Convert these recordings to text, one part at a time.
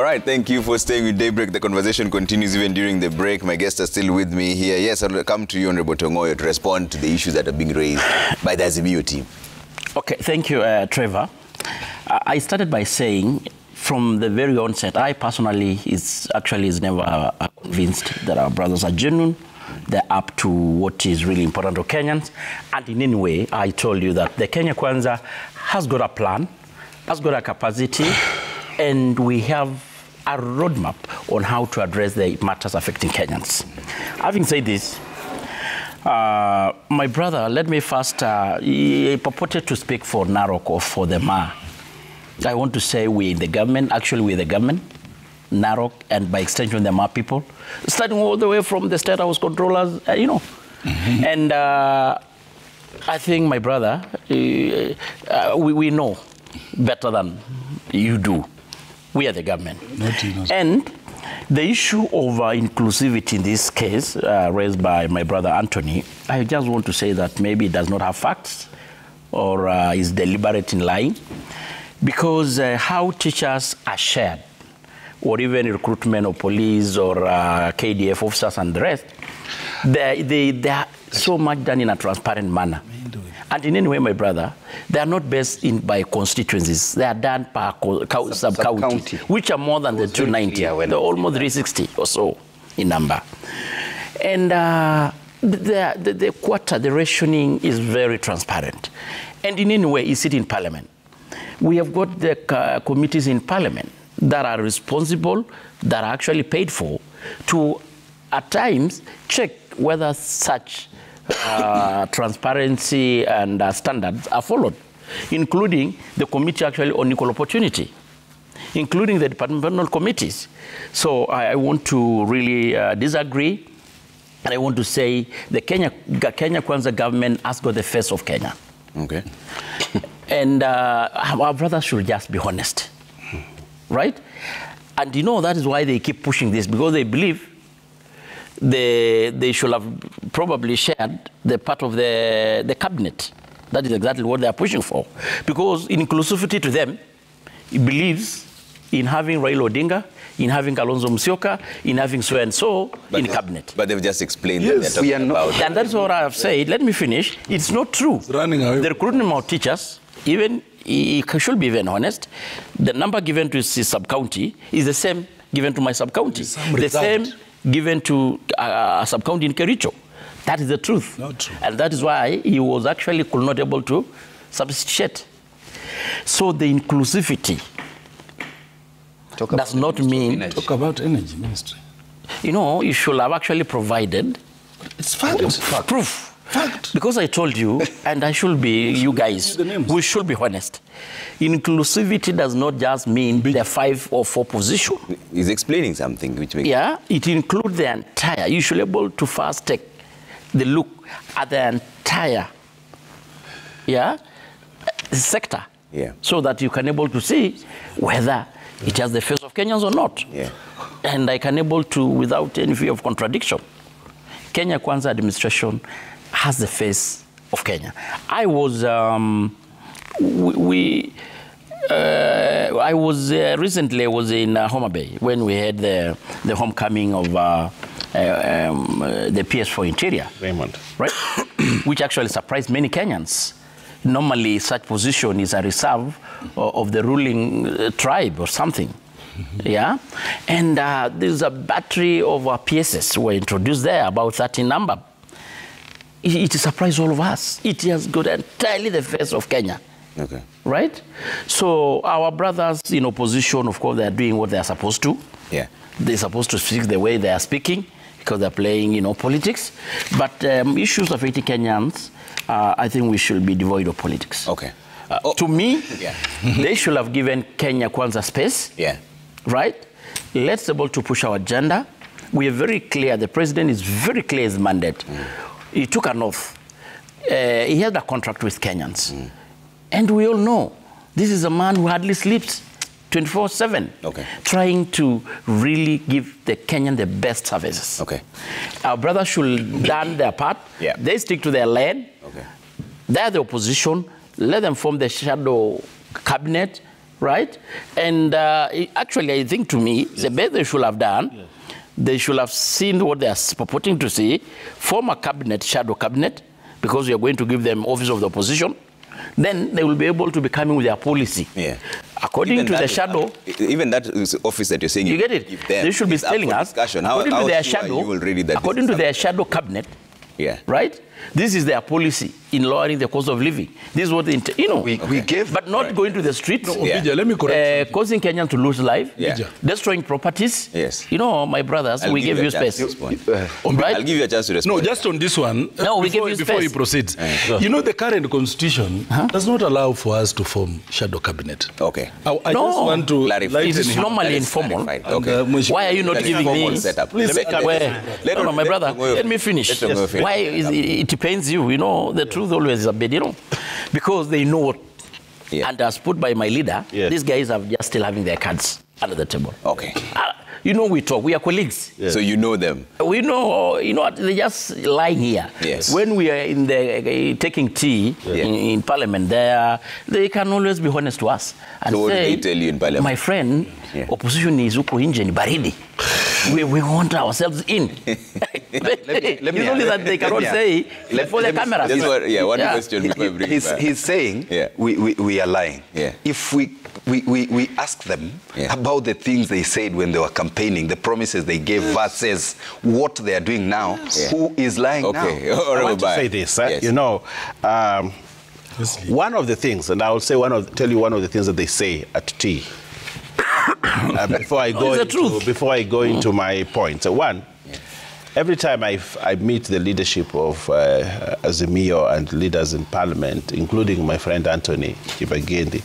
right, thank you for staying with Daybreak. The conversation continues even during the break. My guests are still with me here. Yes, I'll come to you, Honorable Tongoyo, to respond to the issues that are being raised by the Azimio team. Okay, thank you, Trevor. I started by saying, from the very onset, I personally is never convinced that our brothers are genuine. They're up to what is really important to Kenyans. And in any way, I told you that the Kenya Kwanza has got a plan, has got a capacity, and we have a roadmap on how to address the matters affecting Kenyans. Having said this, my brother, let me first, he purported to speak for Narok or for the Ma. I want to say we're in the government, actually we're the government, Narok, and by extension the Ma people, starting all the way from the State House controllers, you know. Mm-hmm. And I think, my brother, we know better than you do. We are the government. And the issue of inclusivity in this case, raised by my brother Anthony, I just want to say that maybe it does not have facts or is deliberate in lying, because how teachers are shared, or even recruitment of police or KDF officers and the rest, they are so much done in a transparent manner. And in any way, my brother, they are not based by constituencies. They are done per sub-county, which are more than the 290. They're almost 360 or so in number. And the quota, the rationing is very transparent. And in any way, is it in Parliament? We have got the committees in Parliament that are responsible, that are actually paid for, to, at times, check whether such transparency and standards are followed, including the committee actually on equal opportunity, including the departmental committees. So I want to really disagree, and I want to say the Kenya Kwanza government has got the face of Kenya. Okay. And our brothers should just be honest, right? And you know, that is why they keep pushing this, because they believe they should have probably shared the part of the cabinet. That is exactly what they are pushing for. Because inclusivity to them, it believes in having Raila Odinga, in having Kalonzo Musyoka, in having so and so in cabinet. But they've just explained that they're talking about. And that's what I have said. Let me finish. It's not true. It's running away. The recruitment of teachers, even he should be even honest, the number given to his sub-county is the same given to my sub-county. The same given to a sub-county in Kericho. That is the truth. Not true. And that is why he was actually not able to substitute. So the inclusivity does not mean... Talk about energy ministry. You know, you should have actually provided... It's fact. Proof. Fact. Because I told you, and I should be, you guys, we should be honest. Inclusivity does not just mean the 5 or 4 position. He's explaining something which makes... Yeah, it includes the entire. You should be able to first take the look at the entire sector, so that you can able to see whether it has the face of Kenyans or not. Yeah. And I can able to, without any fear of contradiction, Kenya Kwanza administration has the face of Kenya. I was, recently I was in Homa Bay when we had the homecoming of the PS for Interior. Raymond. Right? Which actually surprised many Kenyans. Normally, such position is a reserve of the ruling tribe or something. Yeah? And there's a battery of PSs were introduced there, about 30 number. It surprised all of us. It has got entirely the face of Kenya. Okay. Right? So our brothers in opposition, of course, they are doing what they are supposed to. Yeah. They're supposed to speak the way they are speaking, because they're playing, you know, politics. But issues of 80 Kenyans, I think we should be devoid of politics. Okay. To me, they should have given Kenya Kwanza space. Yeah. Right? Let's be able to push our agenda. We are very clear. The president is very clear his mandate. He took an oath. He had a contract with Kenyans. And we all know this is a man who hardly sleeps 24/7, trying to really give the Kenyan the best services. Okay. Our brothers should done their part. Yeah. They stick to their lane. Okay. They're the opposition. Let them form the shadow cabinet right? And actually, I think to me, the best they should have done, they should have seen what they are purporting to see, form a cabinet, shadow cabinet, because we are going to give them office of the opposition. Then they will be able to be coming with their policy. Yeah. According to the shadow... Even that office that you're saying... You get it? They should be telling us, according to their shadow cabinet, right? This is their policy in lowering the cost of living. This is what they, we gave, but not going to the streets. No, Obija, let me correct causing Kenyans to lose life, destroying properties. Yes. My brothers, we gave you space. Right? I'll give you a chance to respond. No, just on this one. No, we give you space. Before you proceed, the current constitution does not allow for us to form shadow cabinet. Okay. I just want to clarify. It is normally informal. Okay. Why are you not giving me? Please, no, my brother. Let me finish. Why is it pains you? The truth always is a bit, because they know what, and as put by my leader, these guys are just still having their cards under the table. Okay. We talk, we are colleagues. Yeah. So you know them? We know, they're just lying here. Yes. When we are in the taking tea in Parliament there, they can always be honest to us. And so say, what do they tell you in Parliament? My friend, opposition is uko inje ni baridi. We want ourselves in. Let me only that they cannot say before the cameras. One question before I bring it back. He's saying we are lying. Yeah. If we ask them about the things they said when they were campaigning, the promises they gave versus what they are doing now, who is lying now? I want to say this. One of the things, and I will tell you one of the things that they say at tea. Before I go into my point. So one, every time I meet the leadership of Azimio and leaders in Parliament, including my friend Anthony Kibagendi,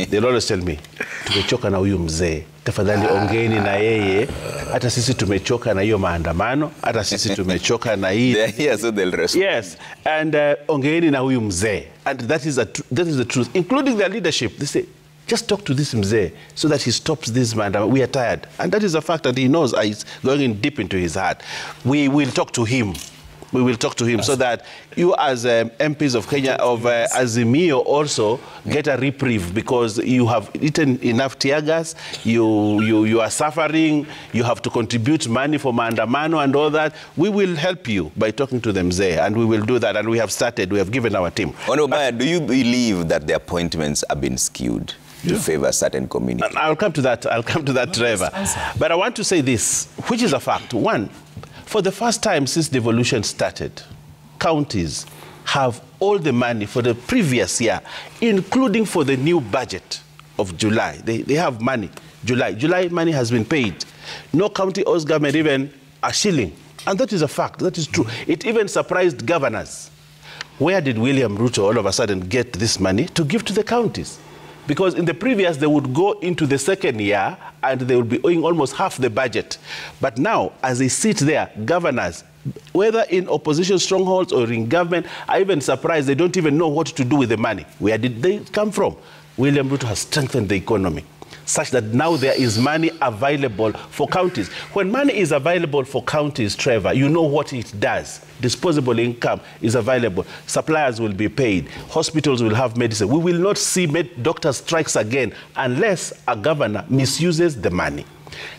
they'll always tell me, tumechoka na huyu mzee, tafadhali ongeeni na yeye, hata sisi tumechoka na hiyo maandamano, hata sisi tumechoka na hii. So they'll respond. Yes, and ongeeni na huyu mzee. And that is the truth, including their leadership. They say, just talk to this mzee so that he stops this man. We are tired. And that is a fact that he knows is going in deep into his heart. We will talk to him. We will talk to him so that you as MPs of Kenya, of Azimio also get a reprieve because you have eaten enough tear gas, you are suffering, you have to contribute money for maandamano and all that. We will help you by talking to them there, and we will do that. And we have given our team. Honorable, do you believe that the appointments have been skewed to favor certain communities? I'll come to that, Trevor. But I want to say this, which is a fact. One, for the first time since devolution started, counties have all the money for the previous year, including for the new budget of July. They have money. July money has been paid. No county owes government even a shilling. And that is a fact. That is true. It even surprised governors. Where did William Ruto all of a sudden get this money to give to the counties? Because in the previous, they would go into the second year and they would be owing almost half the budget. But now, as they sit there, governors, whether in opposition strongholds or in government, are even surprised they don't even know what to do with the money. Where did they come from? William Ruto has strengthened the economy such that now there is money available for counties. When money is available for counties, Trevor, you know what it does. Disposable income is available. Suppliers will be paid. Hospitals will have medicine. We will not see doctor strikes again unless a governor misuses the money.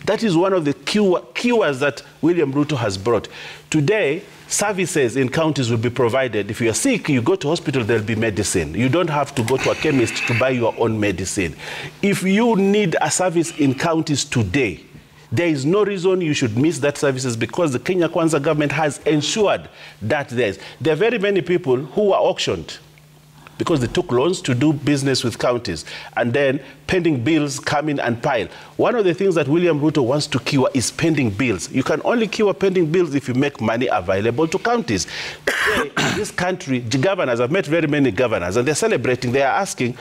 That is one of the cures that William Ruto has brought. Today, services in counties will be provided. If you are sick, you go to hospital, there'll be medicine. You don't have to go to a chemist to buy your own medicine. If you need a service in counties today, there is no reason you should miss that services because the Kenya Kwanza government has ensured that there are very many people who were auctioned because they took loans to do business with counties, and then pending bills come in and pile. One of the things that William Ruto wants to cure is pending bills. You can only cure pending bills if you make money available to counties. Today, in this country, governors, I've met very many governors, and they're celebrating, they are asking,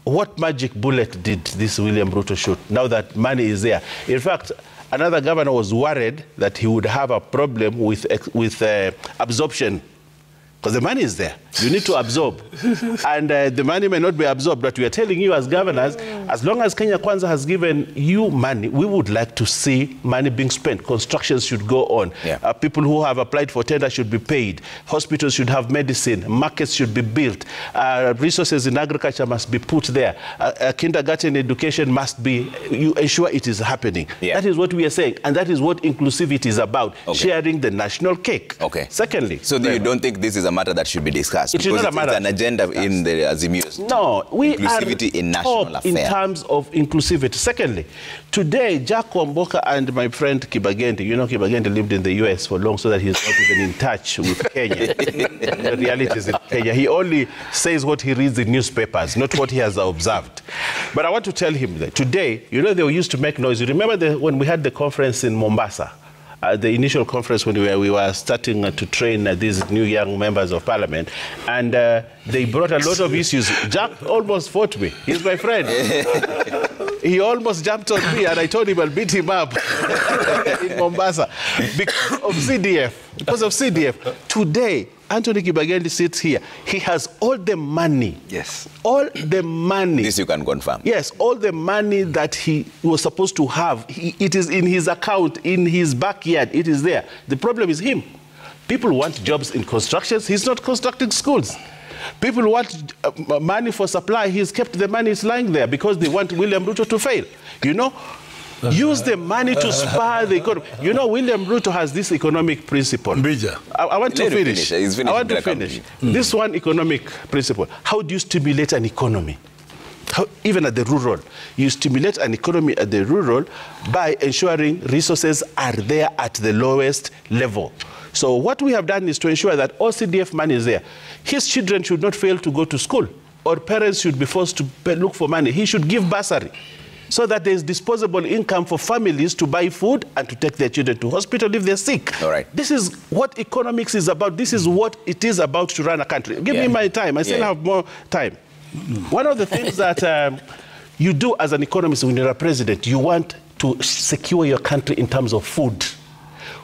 what magic bullet did this William Ruto shoot now that money is there? In fact, another governor was worried that he would have a problem with absorption. Because the money is there. You need to absorb. And the money may not be absorbed, but we are telling you as governors, As long as Kenya Kwanza has given you money, we would like to see money being spent. Constructions should go on. People who have applied for tender should be paid. Hospitals should have medicine. Markets should be built. Resources in agriculture must be put there. Kindergarten education must be, you ensure it is happening. That is what we are saying. And that is what inclusivity is about, sharing the national cake. Secondly. So you don't think this is a matter that should be discussed? It is not a matter. It's an agenda in the Azimio's. No, we inclusivity are in national affairs. in terms of inclusivity. Secondly, today, Jack Wamboka and my friend Kibagende, you know Kibagende lived in the US for long so that he's not even in touch with Kenya. The realities in Kenya. He only says what he reads in newspapers, not what he has observed. But I want to tell him that today, you know, they used to make noise. You remember when we had the conference in Mombasa? The initial conference when we were starting to train these new young members of parliament, and they brought a lot of issues. Jack almost fought me. He's my friend. He almost jumped on me, and I told him I'll beat him up in Mombasa because of CDF. Because of CDF. Today, Anthony Kibagende sits here. He has all the money. Yes. All the money. This you can confirm. Yes, all the money that he was supposed to have. It is in his account, in his backyard. It is there. The problem is him. People want jobs in constructions. He's not constructing schools. People want money for supply. He's kept the money. It's lying there because they want William Ruto to fail. You know? Use the money to spur the economy. You know, William Ruto has this economic principle. I want to finish. I want to finish. This one economic principle. How do you stimulate an economy? Even at the rural. You stimulate an economy at the rural by ensuring resources are there at the lowest level. So what we have done is to ensure that all CDF money is there. His children should not fail to go to school, or parents should be forced to look for money. He should give bursary, so that there is disposable income for families to buy food and to take their children to hospital if they're sick. All right. This is what economics is about. This is what it is about to run a country. Give me my time. I still have more time. One of the things that you do as an economist when you're a president, you want to secure your country in terms of food.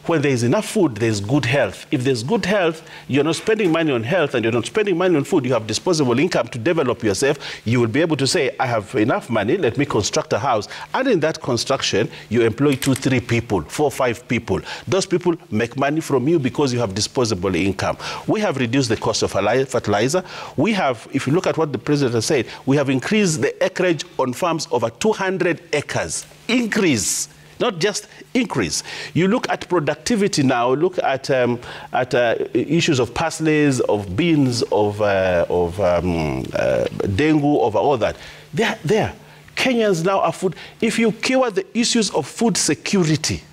When there is enough food, there's good health. If there's good health, you're not spending money on health and you're not spending money on food, you have disposable income to develop yourself, you will be able to say, I have enough money, let me construct a house. And in that construction, you employ 2, 3 people, 4, 5 people. Those people make money from you because you have disposable income. We have reduced the cost of fertilizer. We have, if you look at what the president has said, we have increased the acreage on farms over 200 acres. Increase. Not just increase. You look at productivity now, look at issues of parsleys, of beans, of dengue, of all that. They're there. Kenyans now are food. If you cure the issues of food security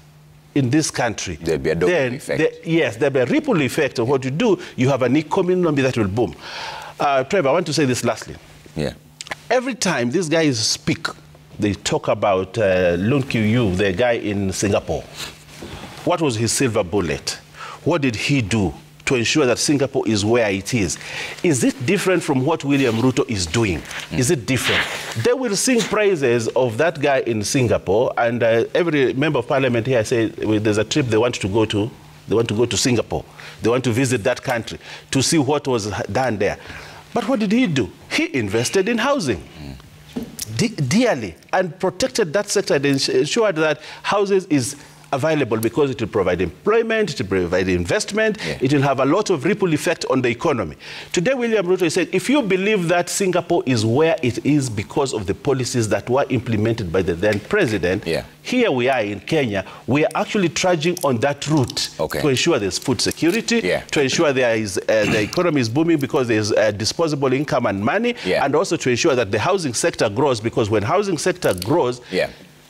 in this country, there'll be a domino effect. Yes, there'll be a ripple effect of what you do. You have an economy that will boom. Trevor, I want to say this lastly. Yeah. Every time these guys speak, they talk about Loon Qiu, the guy in Singapore. What was his silver bullet? What did he do to ensure that Singapore is where it is? Is it different from what William Ruto is doing? Is it different? They will sing praises of that guy in Singapore, and every member of parliament here says there's a trip they want to go to. They want to go to Singapore. They want to visit that country to see what was done there. But what did he do? He invested in housing. Dearly, and protected that sector and ensured that houses is available because it will provide employment, it will provide investment, it will have a lot of ripple effect on the economy. Today, William Ruto said, if you believe that Singapore is where it is because of the policies that were implemented by the then president, here we are in Kenya, we are actually trudging on that route to ensure there's food security, to ensure there is, the economy is booming because there's disposable income and money, and also to ensure that the housing sector grows, because when housing sector grows,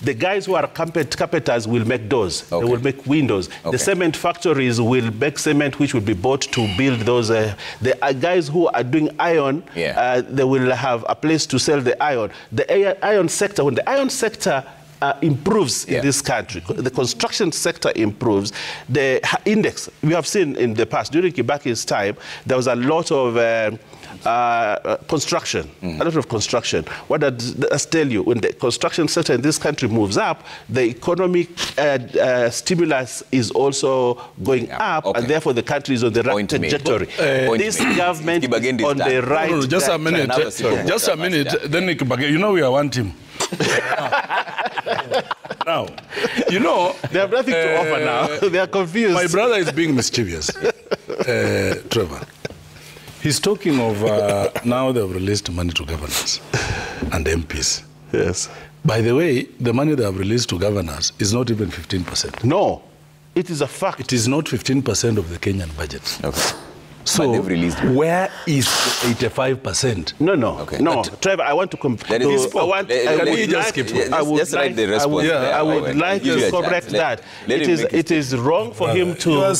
the guys who are carpenters will make doors. They will make windows. The cement factories will make cement, which will be bought to build those. The guys who are doing iron, they will have a place to sell the iron. The iron sector, when the iron sector improves in this country, the construction sector improves, the index, we have seen in the past, during Kibaki's time, there was a lot of construction, a lot of construction. What does tell you? When the construction sector in this country moves up, the economic stimulus is also going up, and therefore the country is on the right trajectory. This government is on the right. No, just a minute. Just a minute. Then you know we are one team. Now, you know they have nothing to offer now. They are confused. My brother is being mischievous, Trevor. He's talking of now they've released money to governors and MPs. Yes. By the way, the money they have released to governors is not even 15%. No, it is a fact. It is not 15% of the Kenyan budget. Okay. So where is the 85%? No. Okay. No, Trevor, I want to Can we just skip it? Just write the response. I would like to correct that. It is wrong for him to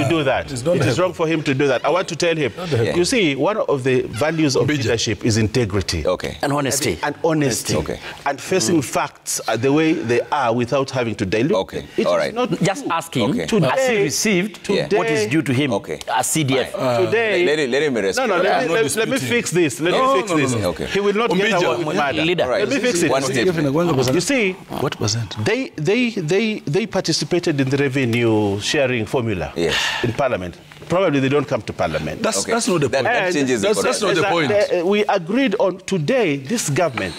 do that. It is wrong for him to do that. I want to tell him, you see, one of the values of leadership is integrity. Okay. And honesty. And honesty. Okay. And facing facts the way they are without having to dilute. Okay. It all is right. not Just ask him, Today, has he received what is due to him as CDF? Today, let him respond. No, let me fix this. Let me fix this. Okay. He will not get away with murder. Right. Let me fix it. One step. You see, what percent? They participated in the revenue sharing formula in Parliament. Probably they don't come to Parliament. That's not the point. That changes that's not the point. We agreed on today, this government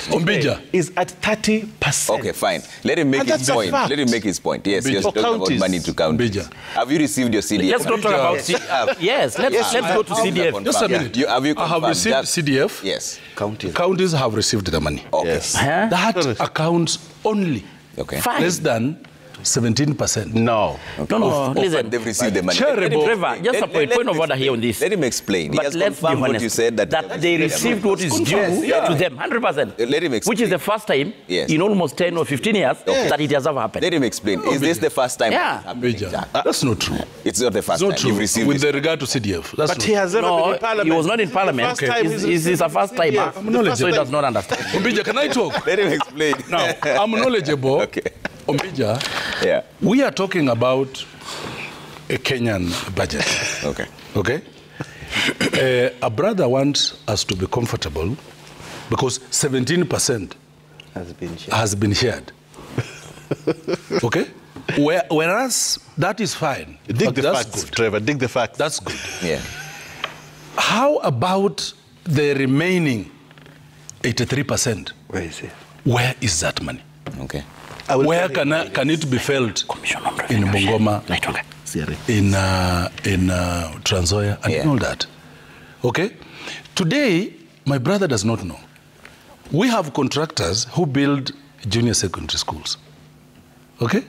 is at 30%. Okay, fine. Let him make his point. Let him make his point. Yes, you're talking about money to counties. Have you received your CDF? Let's not talk about CDF. Yes, let's go to CDF. Just a minute. I have received CDF. Yes. Counties have received the money. Okay. Yes. That accounts only less than 17%. No. No, listen. They've received the money. Trevor, just a point of order here on this. Let him explain. But let's be honest, what you said that they received what is due to them, 100%. Let him explain. Which is the first time in almost 10 or 15 years that it has ever happened. Let him explain. Is this the first time? Yeah. That's not true. It's not the first time you've received with regard to CDF. That's but he has never been in Parliament. He was not in Parliament. This is a first time. So he does not understand. Ombija, can I talk? Let him explain. Now, I'm knowledgeable. Okay. Ombija, we are talking about a Kenyan budget. Okay? A brother wants us to be comfortable because 17% has been shared. Okay? Whereas that is fine. Dig the facts, Trevor. Dig the facts. That's good. Yeah. How about the remaining 83%? Where is it? Where is that money? Okay. Where can it be felt in Bungoma, in Trans Nzoia, and all that? Okay? Today, my brother does not know. We have contractors who build junior secondary schools. Okay?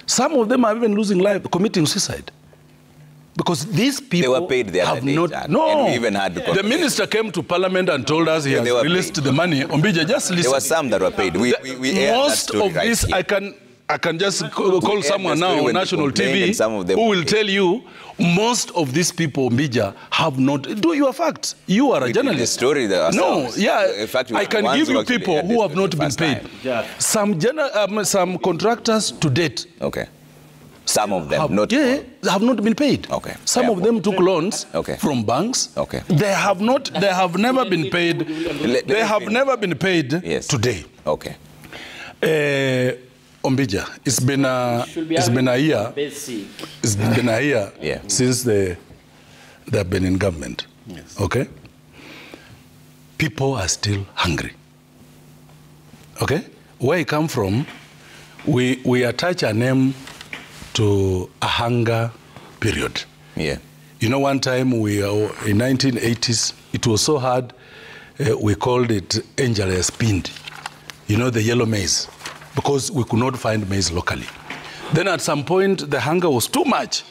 Some of them are even losing life, committing suicide. Because these people they were paid the other day, not. No, and we even had the minister came to Parliament and told us he has released the money. Ombija, just listen. There were some that were paid. Most of this, I can just call someone now on national TV who will tell you most of these people, Ombija, have not. Do your facts. You are a journalist. The story that in fact, I can give you people who have not been paid. Some contractors to date. Okay. Some of them have not been paid. Okay. Some of them took loans from banks. Okay. They have never been paid. They have never been paid today. Okay. Ombija, it's been a year. It's been a year since they've been in government. Yes. Okay. People are still hungry. Okay. Where I come from, we attach a name to a hunger period. Yeah. You know, one time in 1980s, it was so hard, we called it Angel Spindi. You know, the yellow maize, because we could not find maize locally. Then at some point, the hunger was too much.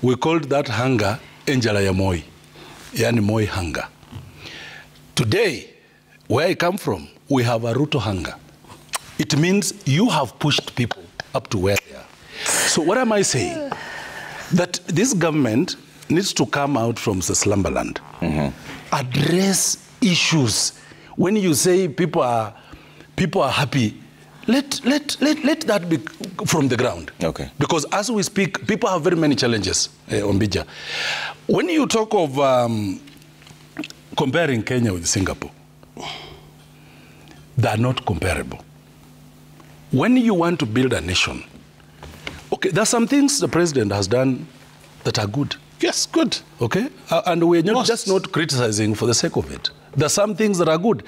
We called that hunger Angel Moi, yani Moi hunger. Today, where I come from, we have a Ruto hunger. It means you have pushed people up to where they are. So what am I saying? That this government needs to come out from the slumberland, address issues. When you say people are happy, let that be from the ground. Okay. Because as we speak, people have very many challenges, Ombija. When you talk of comparing Kenya with Singapore, they are not comparable. When you want to build a nation, okay, there are some things the president has done that are good. Yes, good. Okay? And we're not just not criticizing for the sake of it. There are some things that are good.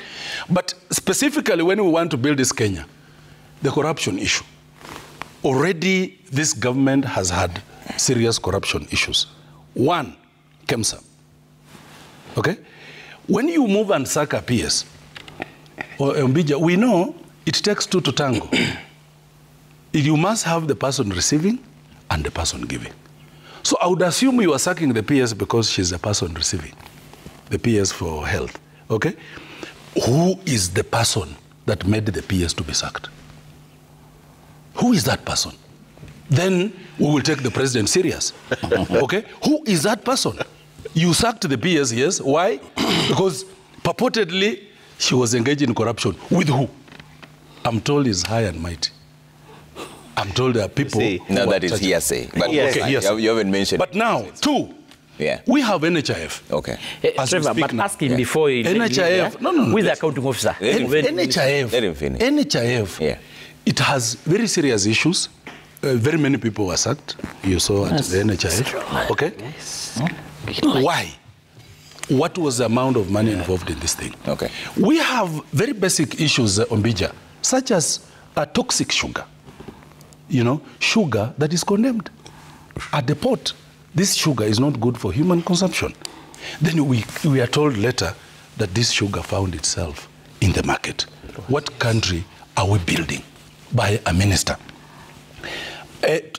But specifically when we want to build this Kenya, the corruption issue. Already this government has had serious corruption issues. One, KEMSA. Okay? When you move and sack a PS, or Mbija, we know it takes two to tango. You must have the person receiving and the person giving. So I would assume you are sacking the PS because she's the person receiving, the PS for health, okay? Who is the person that made the PS to be sacked? Who is that person? Then we will take the president serious, okay? Who is that person? You sacked the PS, yes. Why? Because purportedly she was engaged in corruption. With who? I'm told it's high and mighty. I'm told there are people. Now that is hearsay. But okay, yes. You haven't mentioned. But now, two. Yeah. We have NHIF. Okay. Trevor, but now. ask him before you. NHIF. No. With the accounting officer. NHIF. Let him finish. NHIF. Yeah. It has very serious issues. Very many people were sacked. You saw at the NHIF. Okay. Yes. Why? What was the amount of money involved in this thing? Okay. We have very basic issues, Ombija, such as toxic sugar. You know, sugar that is condemned. At the port, this sugar is not good for human consumption. Then we are told later that this sugar found itself in the market. What country are we building by a minister?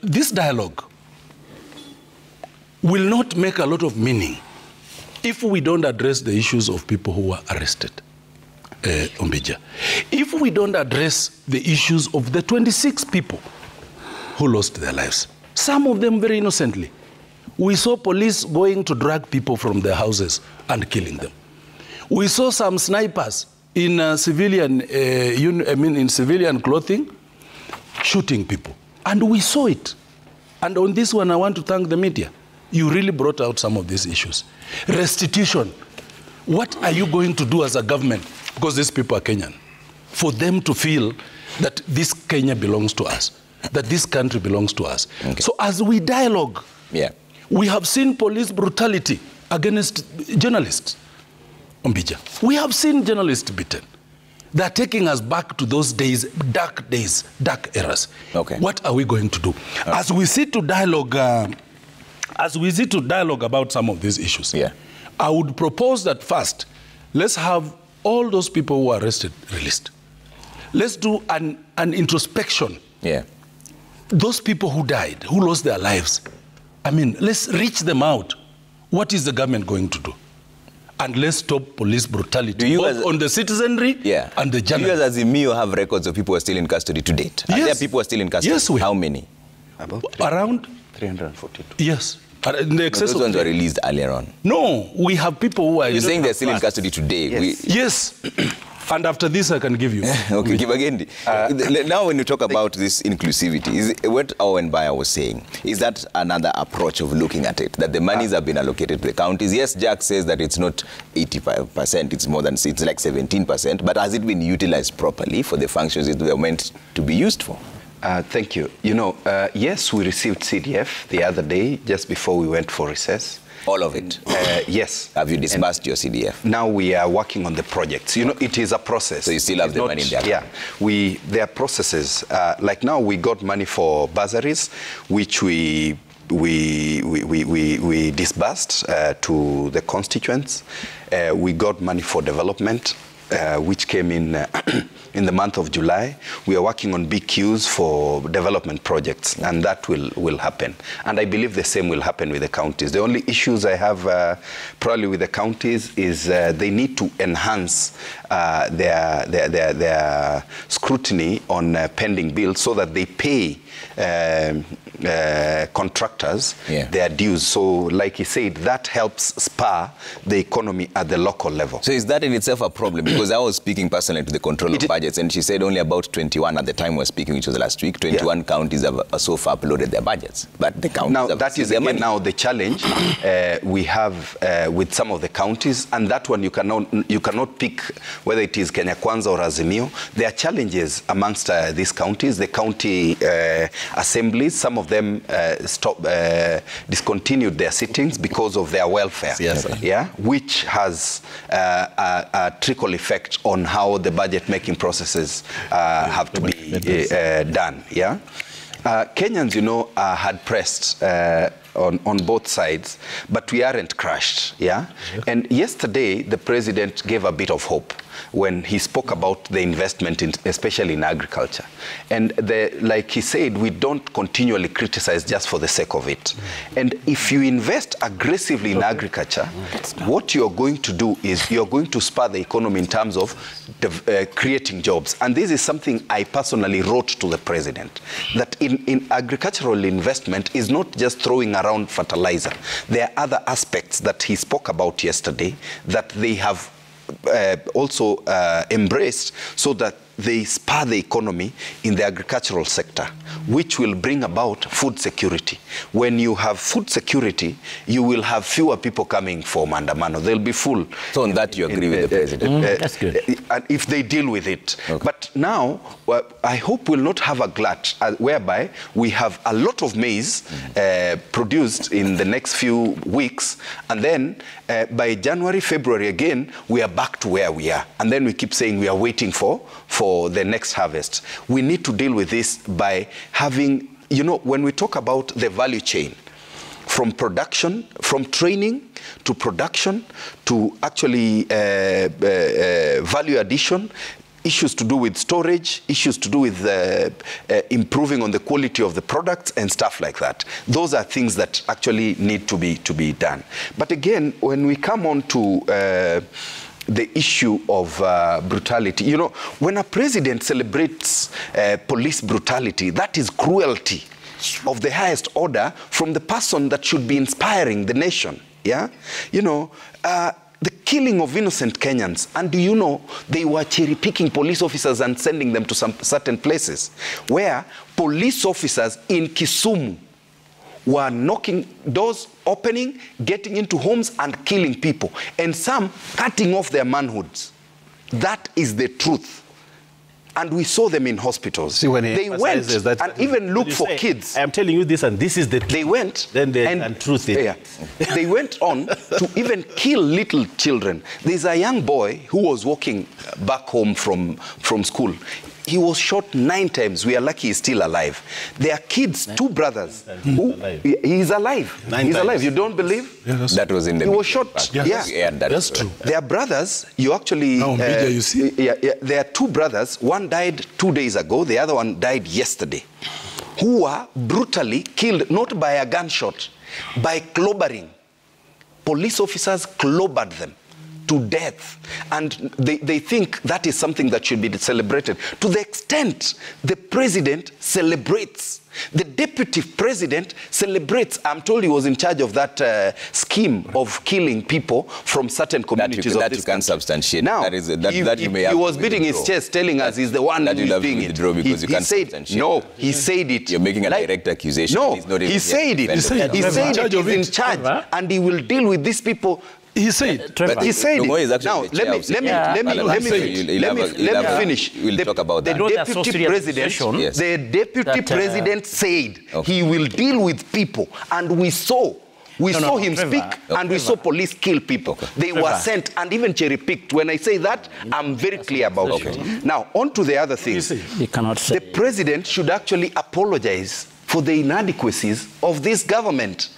This dialogue will not make a lot of meaning if we don't address the issues of people who were arrested, Ombija. If we don't address the issues of the 26 people who lost their lives, some of them very innocently. We saw police going to drag people from their houses and killing them. We saw some snipers in civilian clothing shooting people. And we saw it. And on this one, I want to thank the media. You really brought out some of these issues. Restitution. What are you going to do as a government? Because these people are Kenyan. For them to feel that this Kenya belongs to us, that this country belongs to us. Okay. So as we dialogue, we have seen police brutality against journalists. Ombija. We have seen journalists beaten. They're taking us back to those days, dark eras. Okay. What are we going to do? Okay. As we sit to dialogue about some of these issues, I would propose that first, let's have all those people who are arrested released. Let's do an introspection. Those people who died, who lost their lives, I mean, let's reach them out. What is the government going to do? And let's stop police brutality, both on the citizenry and the journalists. Do you as Azimio have records of people who are still in custody to date? Are there people who are still in custody? Yes, we How many? Around 342. Yes. In the excess those ones were released earlier on. No, we have people who are... You're saying they're still in custody today? Yes. And after this, I can give you. Okay, Kibagendi. Now when you talk about this inclusivity, what Owen Bayer was saying, is that another approach of looking at it, that the monies have been allocated to the counties? Yes, Jack says that it's not 85%, it's more than, it's like 17%, but has it been utilized properly for the functions it were meant to be used for? Thank you. You know, yes, we received CDF the other day, just before we went for recess. All of it? Yes. Have you disbursed your CDF? Now we are working on the projects. You know, it is a process. So you still have the money in there? Yeah. There are processes. Like now we got money for bursaries, which we disbursed to the constituents. We got money for development, which came in in the month of July. We are working on big queues for development projects, and that will happen. And I believe the same will happen with the counties. The only issues I have probably with the counties is they need to enhance their scrutiny on pending bills so that they pay contractors their dues. So, like he said, that helps spur the economy at the local level. So is that in itself a problem? Because I was speaking personally to the controller of budgets, and she said only about 21 at the time we were speaking, which was last week, 21 counties have so far uploaded their budgets. But the counties now, have that is again now the challenge we have with some of the counties, and that one you cannot pick whether it is Kenya Kwanza or Azimio. There are challenges amongst these counties. The county assemblies, some of them discontinued their sittings because of their welfare, which has a trickle effect on how the budget making processes have to be done. Kenyans, you know, had pressed on both sides, but we aren't crushed. And yesterday the president gave a bit of hope when he spoke about the investment, especially in agriculture. And like he said, we don't continually criticize just for the sake of it. And if you invest aggressively in agriculture, what you're going to do is you're going to spur the economy in terms of creating jobs. And this is something I personally wrote to the president, that in agricultural investment is not just throwing around fertilizer. There are other aspects that he spoke about yesterday that they have also embraced, so that they spur the economy in the agricultural sector, which will bring about food security. When you have food security, you will have fewer people coming for Mandamano. They'll be full. So on that you agree with the president? That's good. And if they deal with it. But now, I hope we'll not have a glut whereby we have a lot of maize produced in the next few weeks, and then by January, February again, we are back to where we are. And then we keep saying we are waiting for the next harvest. We need to deal with this by having, you know, when we talk about the value chain, from production, from training to production to actually value addition, issues to do with storage, issues to do with improving on the quality of the products and stuff like that. Those are things that actually need to be done. But again, when we come on to the issue of brutality, you know, when a president celebrates police brutality, that is cruelty of the highest order from the person that should be inspiring the nation. You know, the killing of innocent Kenyans, and do you know they were cherry-picking police officers and sending them to some certain places where police officers in Kisumu were knocking doors, opening, getting into homes and killing people, and some cutting off their manhoods. That is the truth. And we saw them in hospitals. See, when they went that, and even looked for kids. I am telling you this, and this is the truth. They went, then and truth is. They went on to even kill little children. There's a young boy who was walking back home from school. He was shot 9 times. We are lucky he's still alive. There are kids, 2 brothers. He's alive. He's alive. You don't believe? That was in the... He was shot. That's true. Their brothers, you actually... you see? There are 2 brothers. One died 2 days ago. The other one died yesterday. Who were brutally killed, not by a gunshot, by clobbering. Police officers clobbered them to death, and they think that is something that should be celebrated. To the extent the president celebrates, the deputy president celebrates. I'm told he was in charge of that scheme of killing people from certain communities that you can substantiate. Now, he was beating his chest, telling us he's the one who's doing it. He said, no, he said it. You're making a direct accusation. No, he said it. He said he's in charge, and he will deal with these people. He said. He said it. Now, let me finish. We'll talk about that. The deputy president said he will deal with people, and we saw him speak, and we saw police kill people. They were sent and even cherry-picked. When I say that, I'm very clear about it. Now, on to the other things. The president should actually apologize for the inadequacies of this government.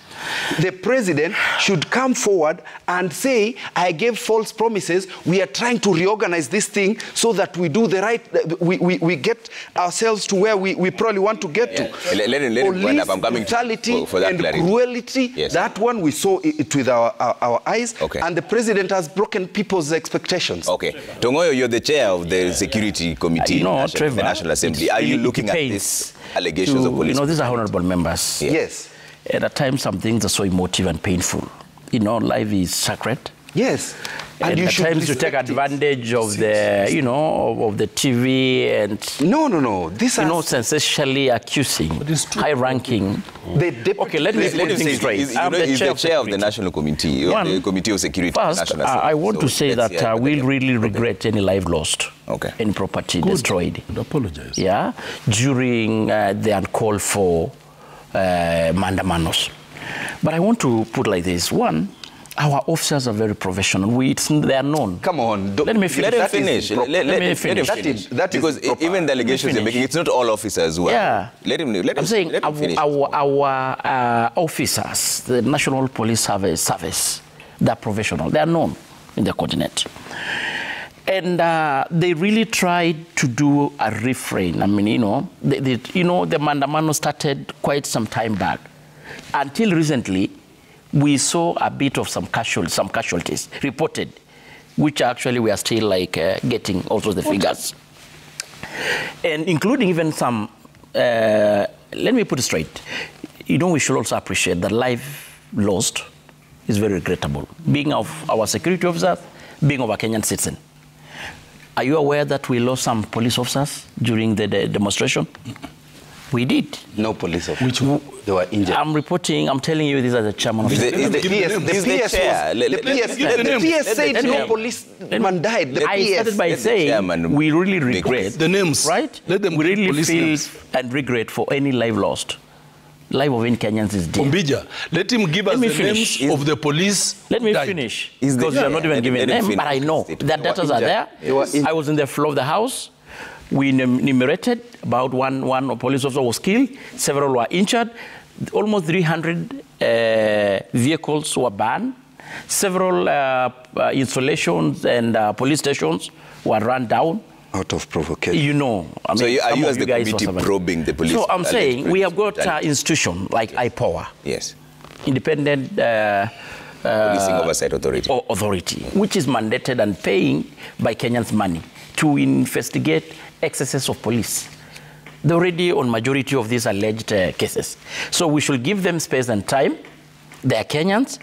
The president should come forward and say, I gave false promises. We are trying to reorganize this thing so that we do the right, we get ourselves to where we probably want to get to. Let him wind up. I'm coming brutality for that and clarity. cruelty, Yes. that one we saw it with our eyes. Okay. And the president has broken people's expectations. Okay. Tongoyo, you're the chair of the Security Committee in Trevor, the National Assembly. Are you looking at these allegations of police? These are honorable members. Yes. And at times, some things are so emotive and painful. Life is sacred. Yes. And at times you take advantage of the, of the TV and... No. These are... sensationally accusing, high-ranking. Okay, let me put things straight. He's the chair of the National Committee, the Committee of Security. First, I want to say that we'll really regret any life lost, any property destroyed. Apologize. Yeah, during the uncalled for mandamanos. But I want to put like this. One, our officers are very professional. They are known. Come on. Let me finish. Let him finish. Let him finish. That is because proper. even the allegations you're making, it's not all officers who are. Yeah. Let him finish. Our officers, the National Police Service, they're professional. They are known in the continent. And they really tried to do a refrain. I mean, the mandamano started quite some time back. Until recently, we saw a bit of some casualties reported, which actually we are still getting also the figures. And including even some, let me put it straight. We should also appreciate that life lost is very regrettable. Being of our security officers, being of a Kenyan citizen. Are you aware that we lost some police officers during the demonstration? We did. No police officers. They were injured. I'm telling you this as a chairman of the PS said no policeman died. I started by saying we really regret. The names. Right? Let them we really feel names. And regret for any life lost. Life of any Kenyans is dead. Ombija, let him give us the names of the police. Let me finish. Because you are not even giving them, but I know that data are there. I was in the floor of the house. We enumerated about one police officer was killed, several were injured, almost 300 vehicles were banned, several installations and police stations were run down. Out of provocation. So are you as the committee probing the police? So I'm saying we have got an institution like IPOA. Yes. Independent Policing Oversight Authority. Authority, which is mandated and paying by Kenyans money to investigate excesses of police. They're already on majority of these alleged cases. So we should give them space and time. They are Kenyans.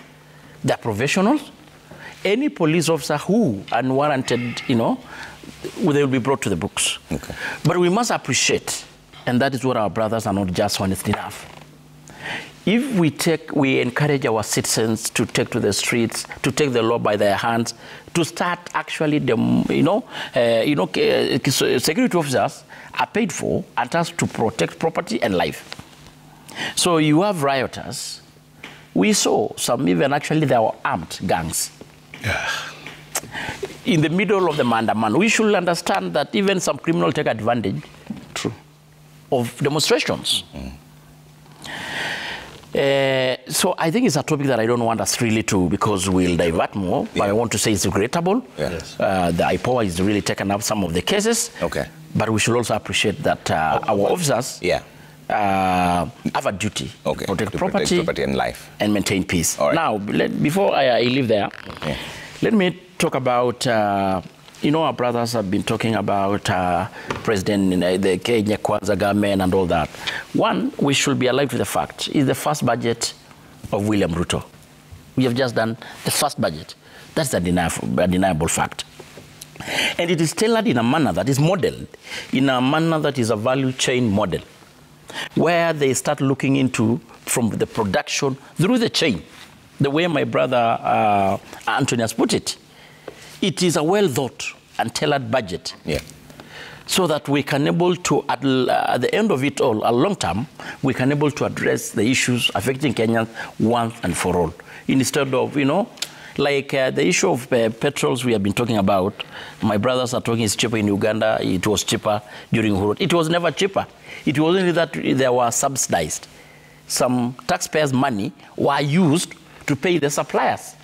They are professionals. Any police officer who unwarranted, they will be brought to the books. Okay. But we must appreciate, and that is what our brothers are not just honest enough. If we encourage our citizens to take to the streets, to take the law by their hands, to start actually, security officers are paid for and tasked to protect property and life. So you have rioters. We saw some even actually they were armed gangs. Yeah. In the middle of the mandamano, we should understand that even some criminals take advantage of demonstrations. So I think it's a topic that I don't want us really to, because we'll divert more, but I want to say it's regrettable. Yes. The IPOA is really taken up some of the cases. Okay. But we should also appreciate that our officers have a duty to protect property and life. And maintain peace. All right. Now, before I leave there, let me talk about, our brothers have been talking about President, the Kenya Kwanza government and all that. One, we should be alive to the fact, it's the first budget of William Ruto. We have just done the first budget. That's a deniable fact. And it is tailored in a manner that is modeled, in a manner that is a value chain model, where they start looking into from the production through the chain, the way my brother Anthony has put it. It is a well-thought and tailored budget. Yeah. So that we can able to, at the end of it all, a long term, we can able to address the issues affecting Kenyans once and for all. Instead of, like the issue of petrols we have been talking about, my brothers are talking it's cheaper in Uganda, it was cheaper during Uhuru. It was never cheaper. It was only that they were subsidized. some taxpayers' money were used to pay the suppliers.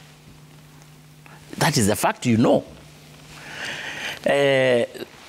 That is a fact, you know. The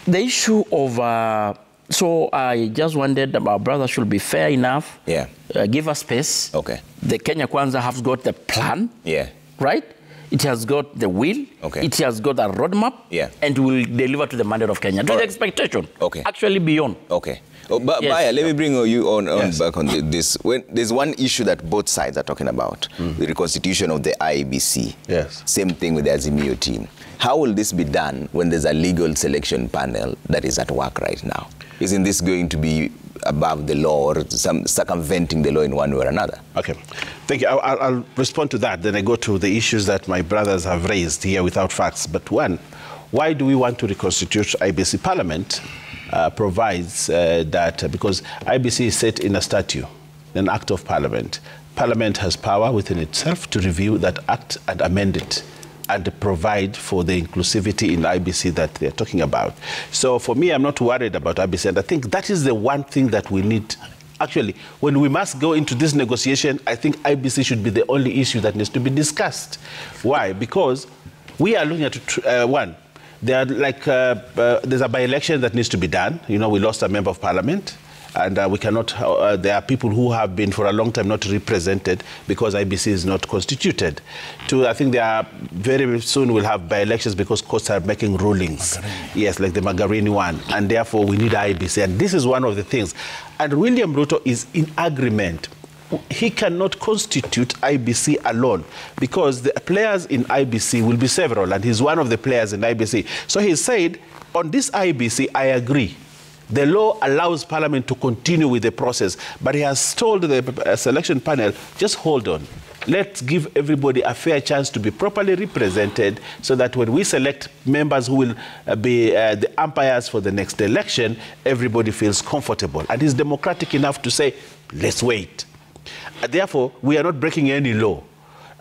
issue of, so I just wondered, our brother should be fair enough. Yeah. Give us space. Okay. The Kenya Kwanza has got the plan. Yeah. Right? It has got the will. Okay. It has got a roadmap. Yeah. And will deliver to the mandate of Kenya. To the expectation. Okay. Actually beyond. Okay. Oh, but Yes. Baya, let me bring you on Yes. back on this. When there's one issue that both sides are talking about, the reconstitution of the IEBC. Yes. Same thing with the Azimio team. How will this be done when there's a legal selection panel that is at work right now? Isn't this going to be above the law or some circumventing the law in one way or another? Okay, thank you. I'll respond to that. Then I go to the issues that my brothers have raised here without facts. But one, why do we want to reconstitute IBC? Parliament provides that because IBC is set in a statute, an act of Parliament. Parliament has power within itself to review that act and amend it and provide for the inclusivity in IBC that they're talking about. So for me, I'm not worried about IBC, and I think that is the one thing that we need. Actually, when we must go into this negotiation, I think IBC should be the only issue that needs to be discussed. Why? Because we are looking at, one, there are like, there's a by-election that needs to be done. You know, we lost a member of parliament. And we cannot, there are people who have been for a long time not represented because IBC is not constituted. Two, I think they are very soon will have by-elections because courts are making rulings. Yes, like the Magarini one. And therefore we need IBC. And this is one of the things. And William Ruto is in agreement. He cannot constitute IBC alone because the players in IBC will be several, and he's one of the players in IBC. So he said, on this IBC, I agree. The law allows Parliament to continue with the process, but he has told the selection panel, just hold on. Let's give everybody a fair chance to be properly represented so that when we select members who will be the umpires for the next election, everybody feels comfortable. And he's democratic enough to say, let's wait. Therefore, we are not breaking any law.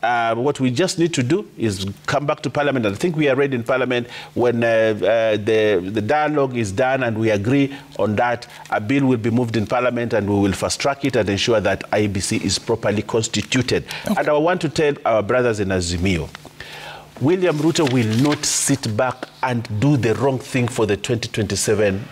What we just need to do is come back to Parliament, and I think we are ready in Parliament when the dialogue is done and we agree on that. A bill will be moved in Parliament and we will fast track it and ensure that IBC is properly constituted. Okay. And I want to tell our brothers in Azimio, William Ruto will not sit back and do the wrong thing for the 2027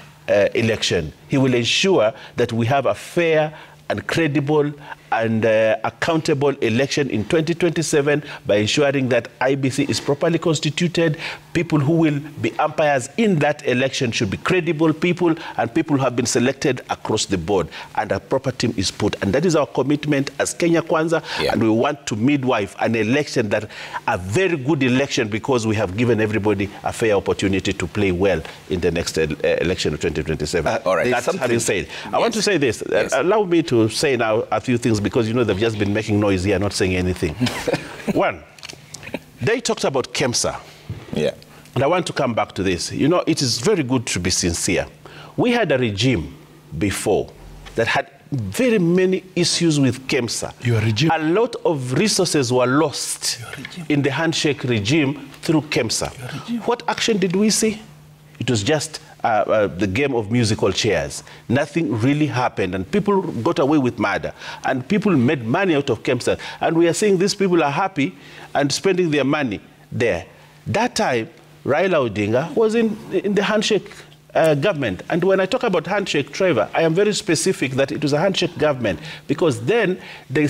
election. He will ensure that we have a fair and credible and accountable election in 2027 by ensuring that IBC is properly constituted. People who will be umpires in that election should be credible people and people who have been selected across the board, and a proper team is put. And that is our commitment as Kenya Kwanza, and we want to midwife an election that a very good election because we have given everybody a fair opportunity to play well in the next election of 2027. All right. That's having said. I want to say this. Allow me to say now a few things because, you know, they've just been making noise here, not saying anything. One, they talked about KEMSA. Yeah. And I want to come back to this. You know, it is very good to be sincere. We had a regime before that had very many issues with KEMSA. Your regime. A lot of resources were lost in the handshake regime through KEMSA. What action did we see? It was just the game of musical chairs. Nothing really happened, and people got away with murder, and people made money out of KEMSA. And we are seeing these people are happy and spending their money there. That time, Raila Odinga was in the handshake government. And when I talk about handshake, Trevor, I am very specific that it was a handshake government because then the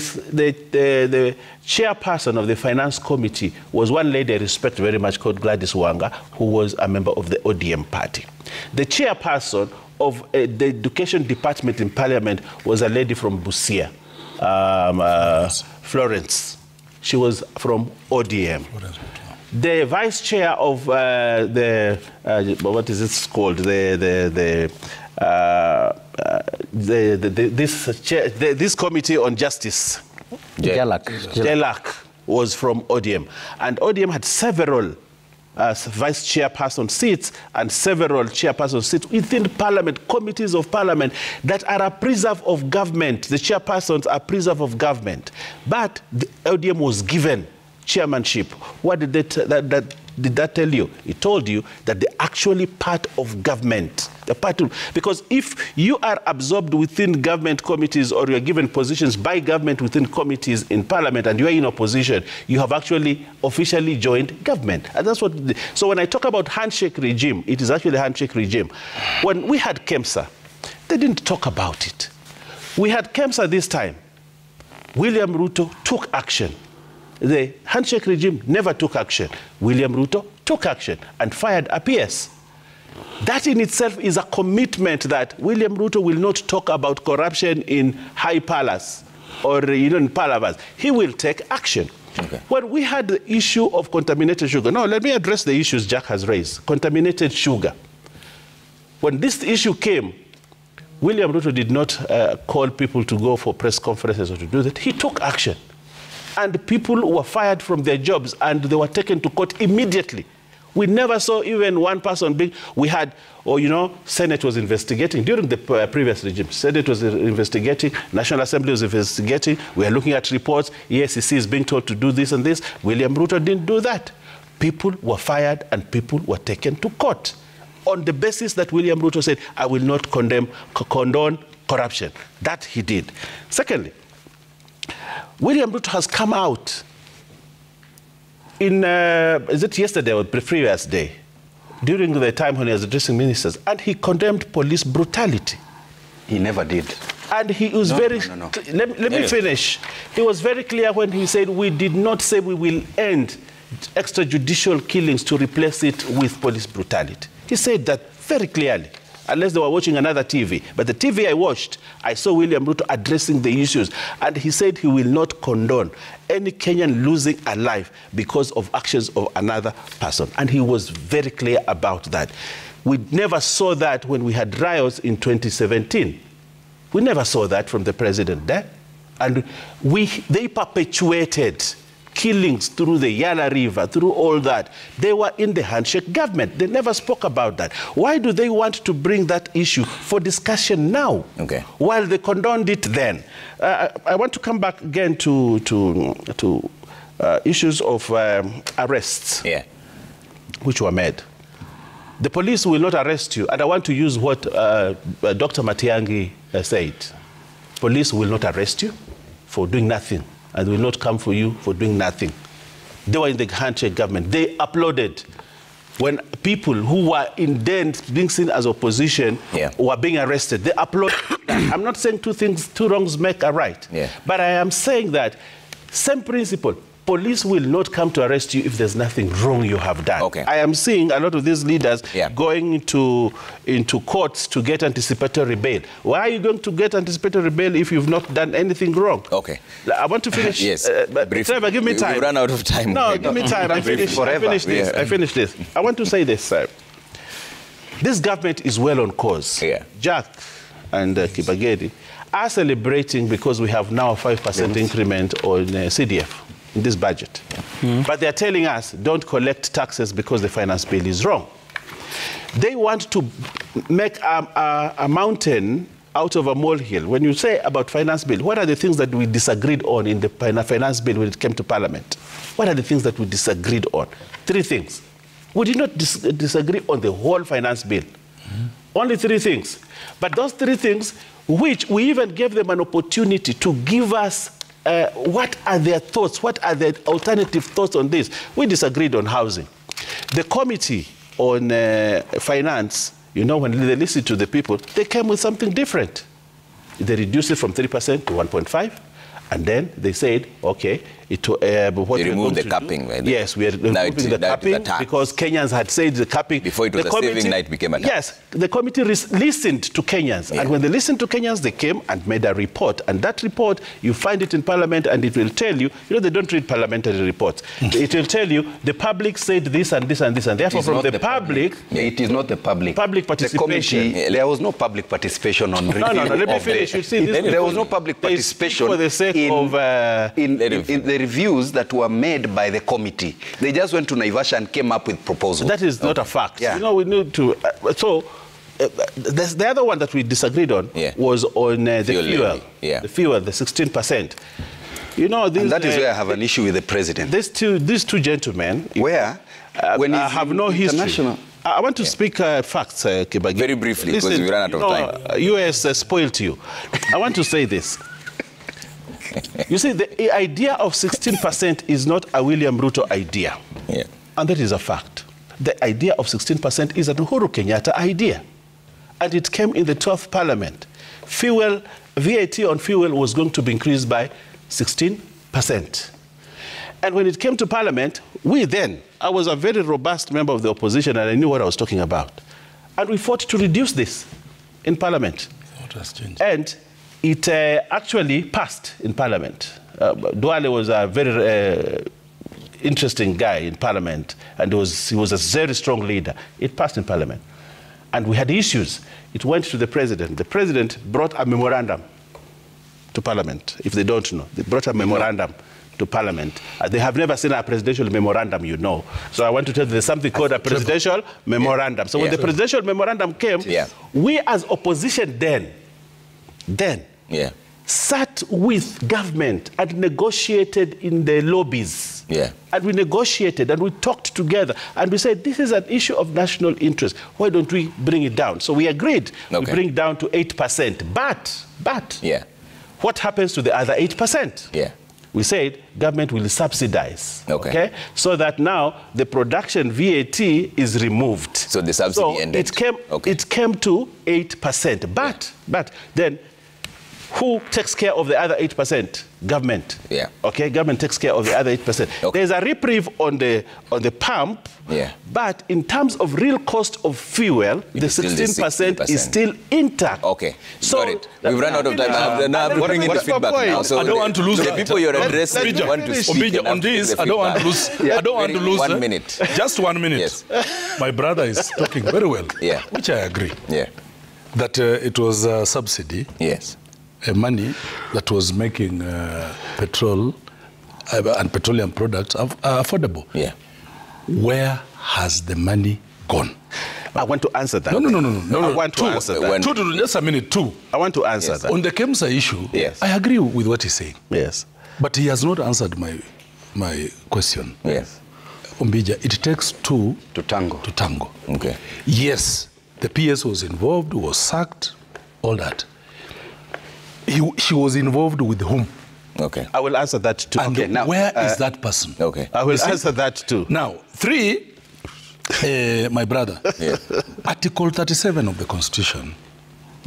chairperson of the finance committee was one lady I respect very much called Gladys Wanga, who was a member of the ODM party. The chairperson of the education department in parliament was a lady from Busia, Florence. She was from ODM. The vice chair of what is it called? This committee on justice, JLAC, was from ODM, and ODM had several vice chairperson seats and several chairperson seats within Parliament, committees of Parliament that are a preserve of government. The chairpersons are preserve of government, but the ODM was given chairmanship. What did did that tell you? It told you that they're actually part of government. Because if you are absorbed within government committees or you're given positions by government within committees in parliament and you're in opposition, you have actually officially joined government. And that's what. So when I talk about handshake regime, it is actually a handshake regime. When we had KEMSA, they didn't talk about it. We had KEMSA this time. William Ruto took action. The handshake regime never took action. William Ruto took action and fired a PS. That in itself is a commitment that William Ruto will not talk about corruption in High Palace or in Palavas. He will take action. Okay. When we had the issue of contaminated sugar, now let me address the issues Jack has raised. Contaminated sugar. When this issue came, William Ruto did not call people to go for press conferences or to do that. He took action. And people were fired from their jobs and they were taken to court immediately. We never saw even one person being, Senate was investigating. During the previous regime, Senate was investigating, National Assembly was investigating, we are looking at reports, EACC is being told to do this and this. William Ruto didn't do that. People were fired and people were taken to court on the basis that William Ruto said, I will not condone corruption. That he did. Secondly, William Ruto has come out in, is it yesterday or the previous day, during the time when he was addressing ministers, and he condemned police brutality. He never did. And he was Let me finish. He was very clear when he said, we did not say we will end extrajudicial killings to replace it with police brutality. He said that very clearly, unless they were watching another TV. But the TV I watched, I saw William Ruto addressing the issues. And he said he will not condone any Kenyan losing a life because of actions of another person. And he was very clear about that. We never saw that when we had riots in 2017. We never saw that from the president there. And they perpetuated killings through the Yala River, through all that. They were in the handshake government. They never spoke about that. Why do they want to bring that issue for discussion now, while they condoned it then? I want to come back again to issues of arrests, which were made. The police will not arrest you, and I want to use what Dr. Matiang'i said. Police will not arrest you for doing nothing, and will not come for you for doing nothing. They were in the handshake government. They applauded when people who were in dent being seen as opposition were being arrested. They applauded that. I'm not saying two wrongs make a right. But I am saying that same principle. Police will not come to arrest you if there's nothing wrong you have done. I am seeing a lot of these leaders going into courts to get anticipatory bail. Why are you going to get anticipatory bail if you've not done anything wrong? I want to finish. Trevor, give me time. We run out of time. No, give me time. I finish this. I finish this. I want to say this. This government is well on course. Jack and Kibagedi are celebrating because we have now a 5% increment on CDF. In this budget. But they're telling us, don't collect taxes because the finance bill is wrong. They want to make a mountain out of a molehill. When you say about finance bill, what are the things that we disagreed on in the finance bill when it came to Parliament? What are the things that we disagreed on? 3 things. We did not disagree on the whole finance bill. Only 3 things. But those 3 things, which we even gave them an opportunity to give us what are their thoughts? What are their alternative thoughts on this? We disagreed on housing. The committee on finance, when they listened to the people, they came with something different. They reduced it from 3% to 1.5%. And then they said, okay, they removed the capping. Right? Yes, we are removing the capping because Kenyans had said the capping. Before it was a saving night, became a tax. Yes, the committee listened to Kenyans. And when they listened to Kenyans, they came and made a report. And that report, you find it in Parliament, and it will tell you, they don't read parliamentary reports. It will tell you, the public said this and this and this. And therefore, from the public... it is not the public. Public participation. There was no public participation on review. No, let me finish. You see, there was no public participation for the sake of... in the reviews that were made by the committee. They just went to Naivasha and came up with proposals. That is not a fact. We need to... the other one that we disagreed on was on the fuel. The fuel, the 16%. You know, this, and that is where I have an issue with the president. These two gentlemen, Where, when have no history. I want to speak facts, Kibagi. Very briefly, because we ran out of time. US spoiled you. I want to say this. You see, the idea of 16% is not a William Ruto idea. Yeah. And that is a fact. The idea of 16% is an Uhuru Kenyatta idea. And it came in the 12th Parliament. Fuel, VAT on fuel was going to be increased by 16%. And when it came to Parliament, I was a very robust member of the opposition and I knew what I was talking about. And we fought to reduce this in Parliament. What has changed? And it actually passed in Parliament. Duale was a very interesting guy in Parliament, and he was a very strong leader. It passed in Parliament. And we had issues. It went to the president. The president brought a memorandum to Parliament. If they don't know, they brought a memorandum to Parliament. They have never seen a presidential memorandum, you know. So I want to tell you there's something called a presidential memorandum. So when the presidential memorandum came, we as opposition then sat with government and negotiated in the lobbies. And we negotiated and we talked together and we said, this is an issue of national interest. Why don't we bring it down? So we agreed. We bring it down to 8%. But what happens to the other 8%? We said government will subsidize, so that now the production VAT is removed. So the subsidy ended. It came to 8%. But then who takes care of the other 8%? Government. Government takes care of the other 8%. There's a reprieve on the pump, but in terms of real cost of fuel, the 16% is still intact. So got it. We've run out of time. Now I'm bringing the feedback now. So I don't want to lose the people you're addressing want to speak on this. I don't want to lose. I don't want to lose 1 minute. Just 1 minute. My brother is talking very well. Which I agree. That it was a subsidy. Money that was making petrol and petroleum products affordable. Where has the money gone? I want to answer that. No. I want to answer that. Just a minute. I want to answer that. On the KEMSA issue, I agree with what he's saying. But he has not answered my question. Umbija, it takes two to tango. Yes, the PS was involved, was sacked, all that. She was involved with whom? I will answer that too. And now, where is that person? I will answer that too. Now, 3, my brother, Article 37 of the Constitution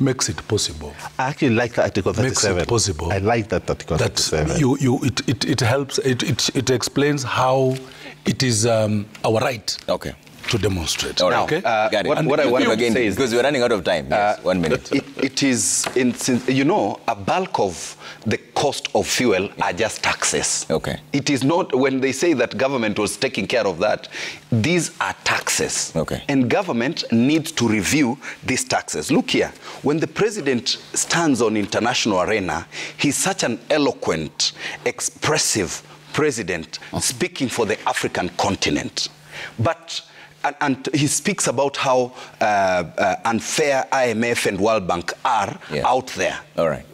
makes it possible. I actually like the Article 37. Makes it possible. I like that Article 37. It helps, it explains how it is our right to demonstrate. Got it. What I want to say is, because we're running out of time. 1 minute. It is, a bulk of the cost of fuel are just taxes. It is not, when they say that government was taking care of that, these are taxes. And government needs to review these taxes. Look here, when the president stands on international arena, he's such an eloquent, expressive president speaking for the African continent. But and he speaks about how unfair IMF and World Bank are out there.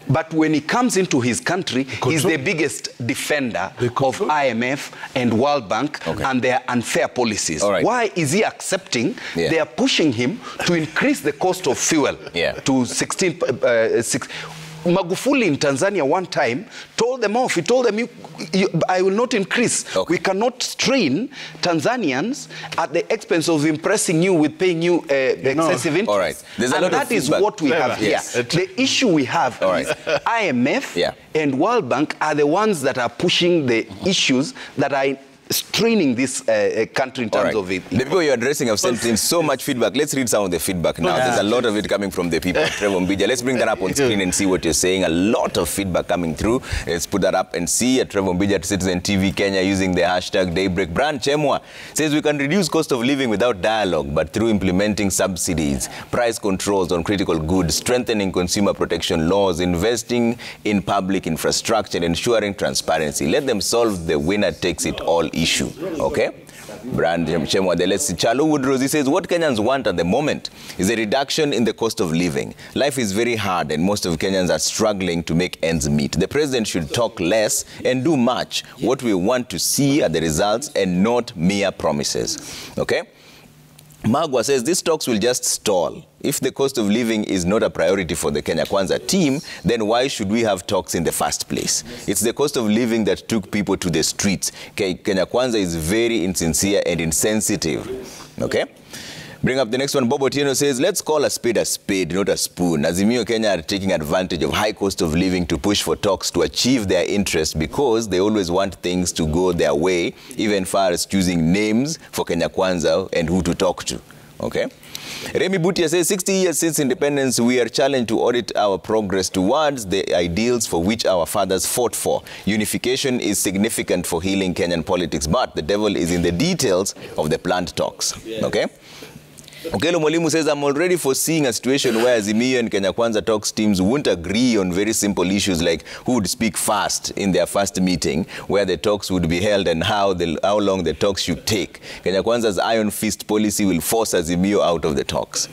But when he comes into his country, he's the biggest defender of IMF and World Bank and their unfair policies. Why is he accepting? They are pushing him to increase the cost of fuel to 16. Magufuli in Tanzania one time told them off. He told them, I will not increase. We cannot strain Tanzanians at the expense of impressing you with paying you excessive interest. There's a lot that is what we have here. The issue we have is IMF and World Bank are the ones that are pushing the issues that are straining this country in terms of it. The people you're addressing have sent in so much feedback. Let's read some of the feedback now. There's a lot of it coming from the people. Trevor Mbija, let's bring that up on screen and see what you're saying. A lot of feedback coming through. Let's put that up and see. At Trevor Mbija at Citizen TV Kenya using the hashtag Daybreak. Brand Chemwa says we can reduce cost of living without dialogue, but through implementing subsidies, price controls on critical goods, strengthening consumer protection laws, investing in public infrastructure, ensuring transparency. Let them solve the winner takes it all issue. Brand Chemwa, let's see. Chalu Woodrose, he says, what Kenyans want at the moment is a reduction in the cost of living. Life is very hard and most of Kenyans are struggling to make ends meet. The president should talk less and do much. What we want to see are the results and not mere promises. Okay? Magwa says these talks will just stall. If the cost of living is not a priority for the Kenya Kwanza team, then why should we have talks in the first place? It's the cost of living that took people to the streets. Kenya Kwanza is very insincere and insensitive. Okay? Bring up the next one. Bobo Tieno says, let's call a spade, not a spoon. Azimio Kenya are taking advantage of high cost of living to push for talks to achieve their interest because they always want things to go their way, even far as choosing names for Kenya Kwanza and who to talk to. Okay? Remy Butia says, 60 years since independence, we are challenged to audit our progress towards the ideals for which our fathers fought for. Unification is significant for healing Kenyan politics, but the devil is in the details of the planned talks. Okay? Okelo Mwalimu says, I'm already foreseeing a situation where Azimio and Kenya Kwanza talks teams won't agree on very simple issues like who would speak first in their first meeting, where the talks would be held and how long the talks should take. Kenya Kwanza's iron fist policy will force Azimio out of the talks.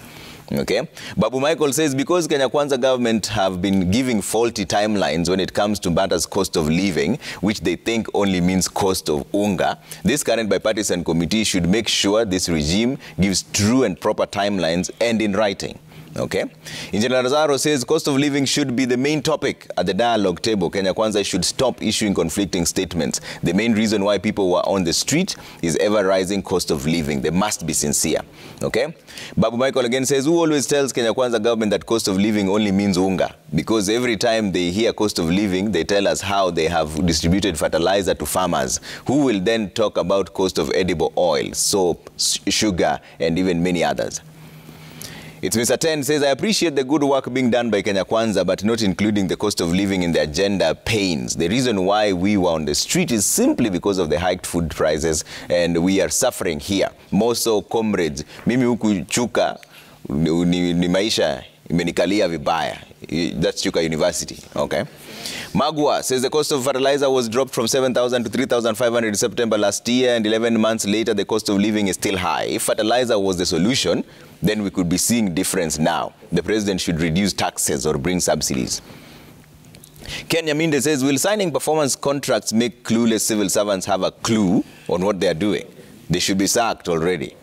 Okay? Babu Michael says, because Kenya Kwanza government have been giving faulty timelines when it comes to matters cost of living, which they think only means cost of unga, this current bipartisan committee should make sure this regime gives true and proper timelines and in writing. Okay? Engineer Lazaro says cost of living should be the main topic at the dialogue table. Kenya Kwanza should stop issuing conflicting statements. The main reason why people were on the street is ever-rising cost of living. They must be sincere. Okay? Babu Michael again says, who always tells Kenya Kwanza government that cost of living only means unga? Because every time they hear cost of living, they tell us how they have distributed fertilizer to farmers, who will then talk about cost of edible oil, soap, sugar, and even many others. It's Mr. Ten says, I appreciate the good work being done by Kenya Kwanza, but not including the cost of living in the agenda pains. The reason why we were on the street is simply because of the hiked food prices, and we are suffering here. More so, comrades, mimi huku Chuka ni maisha imenikalia vibaya. That's Chuka University, okay? Magua says the cost of fertilizer was dropped from 7,000 to 3,500 in September last year, and 11 months later, the cost of living is still high. If fertilizer was the solution, then we could be seeing difference now. The president should reduce taxes or bring subsidies. Kenya Minde says, will signing performance contracts make clueless civil servants have a clue on what they are doing? They should be sacked already.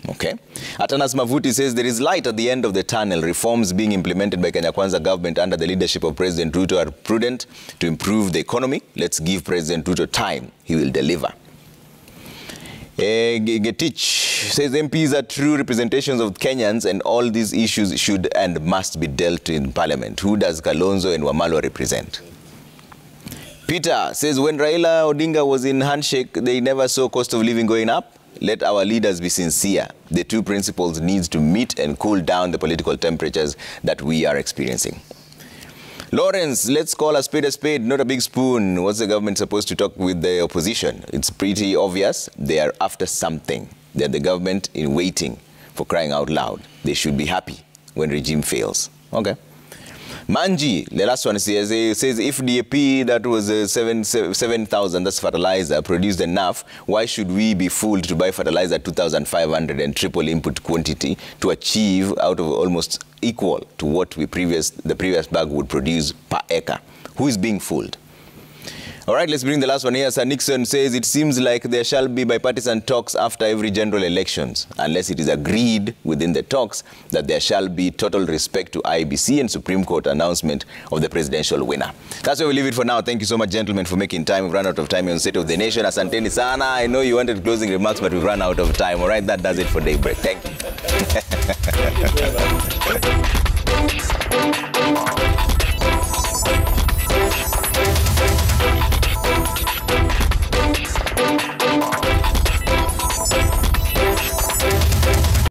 Okay. Atanas Mavuti says there is light at the end of the tunnel. Reforms being implemented by Kenya Kwanza government under the leadership of President Ruto are prudent to improve the economy. Let's give President Ruto time. He will deliver. Getich says MPs are true representations of Kenyans and all these issues should and must be dealt in Parliament. Who does Kalonzo and Wamalwa represent? Peter says when Raila Odinga was in handshake, they never saw cost of living going up. Let our leaders be sincere. The two principles need to meet and cool down the political temperatures that we are experiencing. Lawrence, let's call a spade, not a big spoon. What's the government supposed to talk with the opposition? It's pretty obvious. They are after something. They're the government in waiting, for crying out loud. They should be happy when regime fails. Okay. Manji, the last one says if DAP that was 7,000, that's fertilizer, produced enough, why should we be fooled to buy fertilizer 2,500 and triple input quantity to achieve out of almost equal to what the previous bag would produce per acre? Who is being fooled? All right, let's bring the last one here. Sir Nixon says it seems like there shall be bipartisan talks after every general elections, unless it is agreed within the talks that there shall be total respect to IEBC and Supreme Court announcement of the presidential winner. That's where we leave it for now. Thank you so much, gentlemen, for making time. We've run out of time on State of the Nation. Asanteni sana. I know you wanted closing remarks, but we've run out of time. All right, that does it for Daybreak. Thank you.